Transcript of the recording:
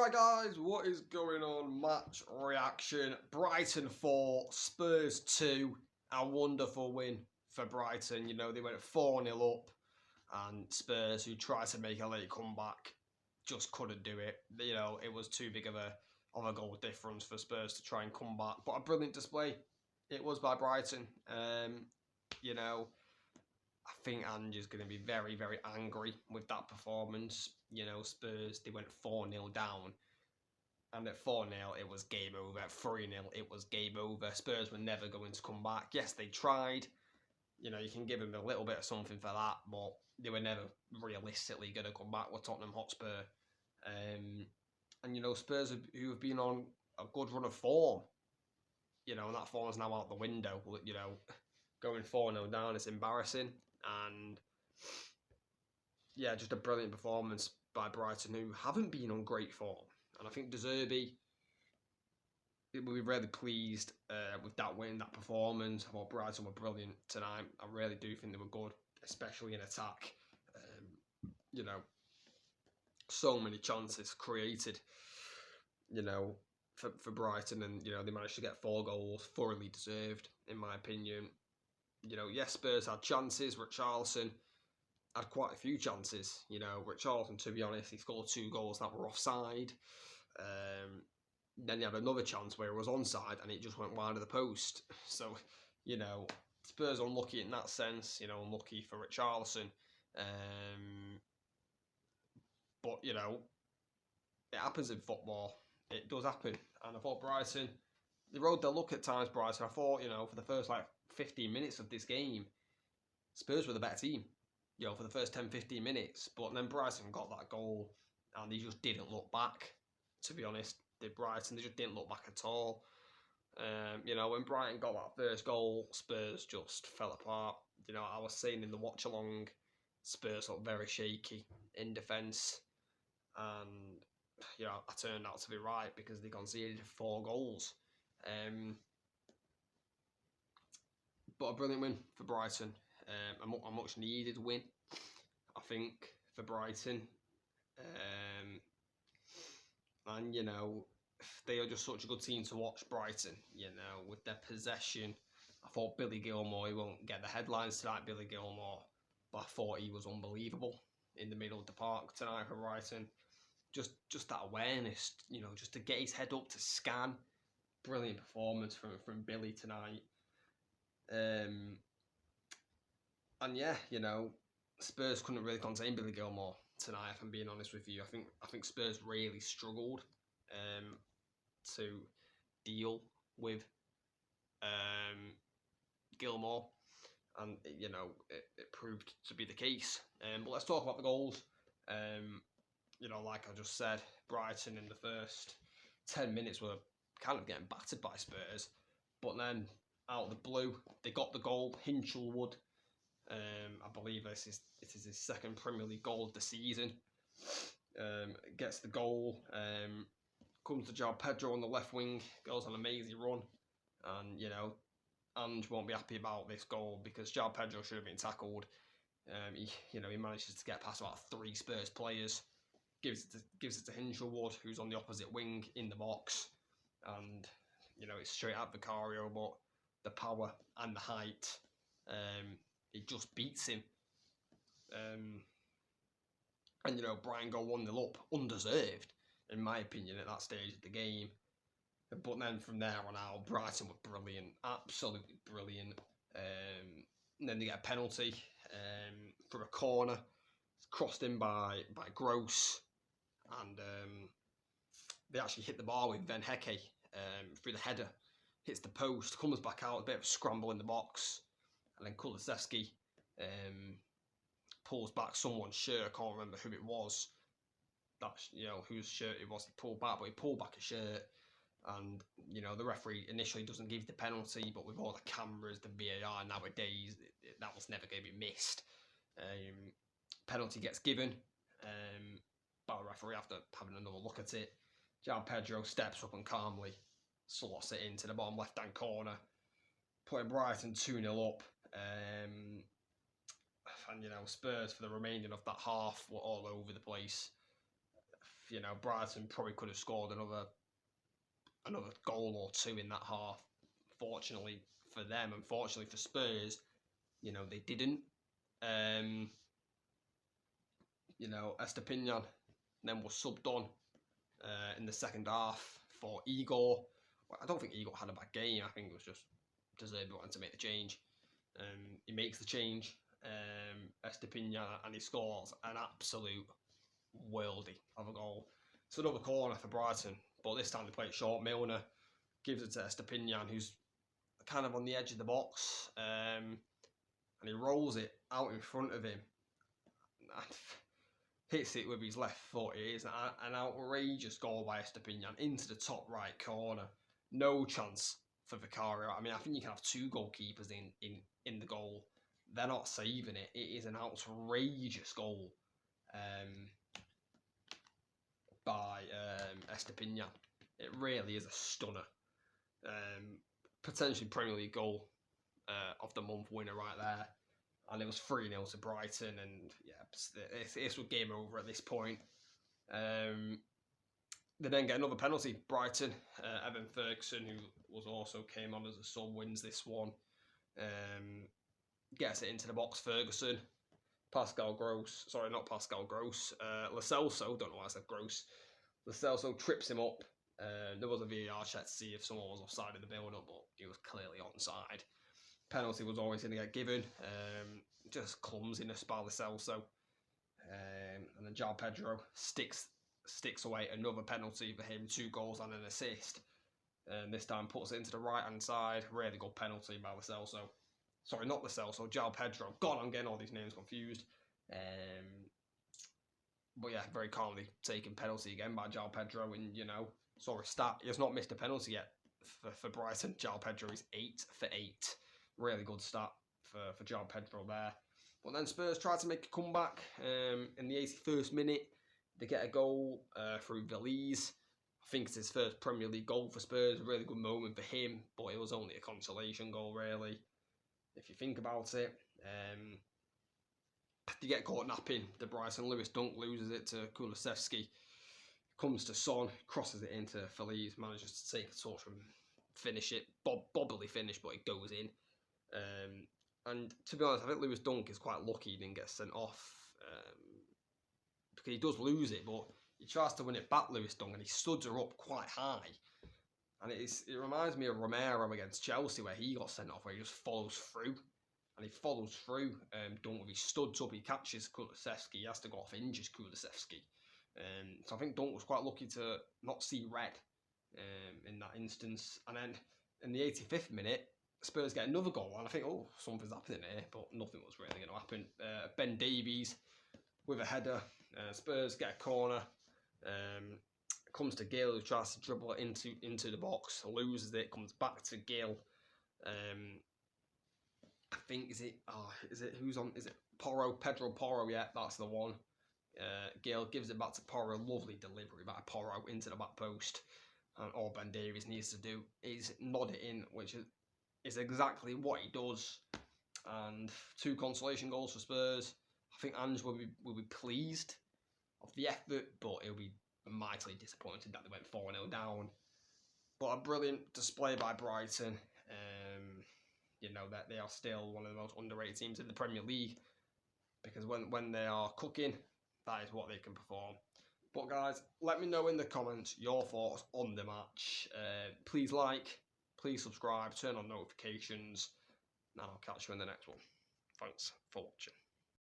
Alright guys, what is going on? Match reaction. Brighton 4, Spurs 2. A wonderful win for Brighton. You know, they went 4-0 up and Spurs, who tried to make a late comeback, just couldn't do it. You know, it was too big of a goal difference for Spurs to try and come back. But a brilliant display it was by Brighton. You know, I think Ange is going to be very, very angry with that performance. You know, Spurs, they went 4-0 down. And at 4-0, it was game over. At 3-0, it was game over. Spurs were never going to come back. Yes, they tried. You know, you can give them a little bit of something for that, but they were never realistically going to come back with Tottenham Hotspur. And, you know, Spurs, who have been on a good run of form, you know, and that form is now out the window. You know, going 4-0 down is embarrassing. And, yeah, just a brilliant performance by Brighton, who haven't been on great form. And I think De Zerbi will be really pleased with that win, that performance. I thought Brighton were brilliant tonight. I really do think they were good, especially in attack. You know, so many chances created, you know, for Brighton. And, you know, they managed to get 4 goals, thoroughly deserved, in my opinion. You know, yes, Spurs had chances. Richarlison had quite a few chances. You know, Richarlison, to be honest, he scored 2 goals that were offside. Then he had another chance where it was onside and it just went wide of the post. So, you know, Spurs unlucky in that sense. You know, unlucky for Richarlison. But, you know, it happens in football. It does happen. And I thought Brighton, they rode their luck at times, Brighton. I thought, you know, for the first, 15 minutes of this game, Spurs were the better team. You know, for the first 10, 15 minutes. But then Brighton got that goal and they just didn't look back, to be honest. Brighton, they just didn't look back at all. You know, when Brighton got that first goal, Spurs just fell apart. You know, I was saying in the watch-along, Spurs looked very shaky in defence. And, you know, I turned out to be right because they conceded 4 goals. But a brilliant win for Brighton. A much needed win, I think, for Brighton. And, you know, they are just such a good team to watch, Brighton, you know, with their possession. I thought Billy Gilmour, he won't get the headlines tonight, Billy Gilmour, but I thought he was unbelievable in the middle of the park tonight for Brighton. Just that awareness, you know, just to get his head up to scan. Brilliant performance from Billy tonight. And yeah, you know, Spurs couldn't really contain Billy Gilmour tonight, if I'm being honest with you. I think Spurs really struggled to deal with Gilmour, and you know it proved to be the case. But let's talk about the goals. You know, like I just said, Brighton in the first 10 minutes were kind of getting battered by Spurs, but then out of the blue they got the goal. Hinchelwood, I believe it is his second Premier League goal of the season. Gets the goal. Comes to João Pedro on the left wing, goes on an amazing run, and you know, Ange won't be happy about this goal because João Pedro should have been tackled. He manages to get past about 3 Spurs players, gives it to Hinchelwood, who's on the opposite wing in the box, and you know it's straight at Vicario, but the power and the height, it just beats him. And you know, Brighton go 1-0 up, undeserved, in my opinion, at that stage of the game. But then from there on out, Brighton were brilliant, absolutely brilliant. And then they get a penalty from a corner. It's crossed in by Gross. And they actually hit the bar with Van Hecke through the header. Hits the post, comes back out, a bit of a scramble in the box. And then Kulusevski pulls back someone's shirt. I can't remember who it was. That's, you know, whose shirt it was. He pulled back, but he pulled back a shirt. And, you know, the referee initially doesn't give the penalty, but with all the cameras, the VAR nowadays, that was never going to be missed. Penalty gets given by the referee after having another look at it. João Pedro steps up and calmly slots it into the bottom left-hand corner, putting Brighton 2-0 up. And, you know, Spurs, for the remainder of that half, were all over the place. you know, Brighton probably could have scored another goal or two in that half. Fortunately for them, and fortunately for Spurs, you know, they didn't. You know, Estepinian then was subbed on in the second half for Igor. Well, I don't think Igor had a bad game. I think it was just deserved wanting to make the change. He makes the change, Estepinian, and he scores an absolute worldie of a goal. It's another corner for Brighton, but this time they play it short. Milner gives it to Estepinian, who's kind of on the edge of the box, and he rolls it out in front of him. Hits it with his left foot. It is an outrageous goal by Estepinian into the top right corner. No chance for Vicario. I mean, I think you can have two goalkeepers in the goal. They're not saving it. It is an outrageous goal by Estepinian. It really is a stunner. Potentially Premier League goal of the month winner right there. And it was 3-0 to Brighton, and yeah, this was game over at this point. They then get another penalty. Brighton, Evan Ferguson, who came on as a sub, wins this one. Gets it into the box. Ferguson, Pascal Gross, sorry, not Pascal Gross. Lo Celso, don't know why I said Gross. Lo Celso trips him up. There was a VAR check to see if someone was offside in the build-up, but he was clearly onside. Penalty was always going to get given. Just clumsiness by Lo Celso. And then João Pedro sticks away another penalty for him. 2 goals and an assist. And this time puts it into the right-hand side. Really good penalty by Lo Celso. Sorry, not Lo Celso, João Pedro. God, I'm getting all these names confused. But yeah, very calmly taken penalty again by João Pedro. And, you know, sorry, he has not missed a penalty yet for Brighton. João Pedro is 8 for 8. Really good start for João Pedro there. But then Spurs try to make a comeback in the 81st minute. They get a goal through Veliz. I think it's his first Premier League goal for Spurs. A really good moment for him, but it was only a consolation goal, really, if you think about it. They get caught napping. De Brighton. Lewis Dunk loses it to Kulusevski. Comes to Son, crosses it into Feliz, manages to take a touch and finish it. Bobbily finish, but it goes in. And to be honest, I think Lewis Dunk is quite lucky he didn't get sent off, because he does lose it, but he tries to win it back, Lewis Dunk, and he studs her up quite high. And it reminds me of Romero against Chelsea, where he got sent off, where he just follows through. And he follows through Dunk with his studs up, he catches Kulusevski, he has to go off injures Kulusevski. So I think Dunk was quite lucky to not see red in that instance. And then in the 85th minute, Spurs get another goal, and I think, oh, something's happening here, but nothing was really going to happen. Ben Davies with a header. Spurs get a corner. Comes to Gill, who tries to dribble it into the box, loses it, comes back to Gill. I think, is it Porro? Pedro Porro, yeah, that's the one. Gill gives it back to Porro. Lovely delivery by Porro into the back post. And all Ben Davies needs to do is nod it in, which is exactly what he does. And 2 consolation goals for Spurs. I think Ange will be pleased of the effort, but he'll be mightily disappointed that they went 4-0 down. But a brilliant display by Brighton. You know, that they are still one of the most underrated teams in the Premier League, because when they are cooking, that is what they can perform. But guys, let me know in the comments your thoughts on the match. Please like, please subscribe, turn on notifications, and I'll catch you in the next one. Thanks for watching.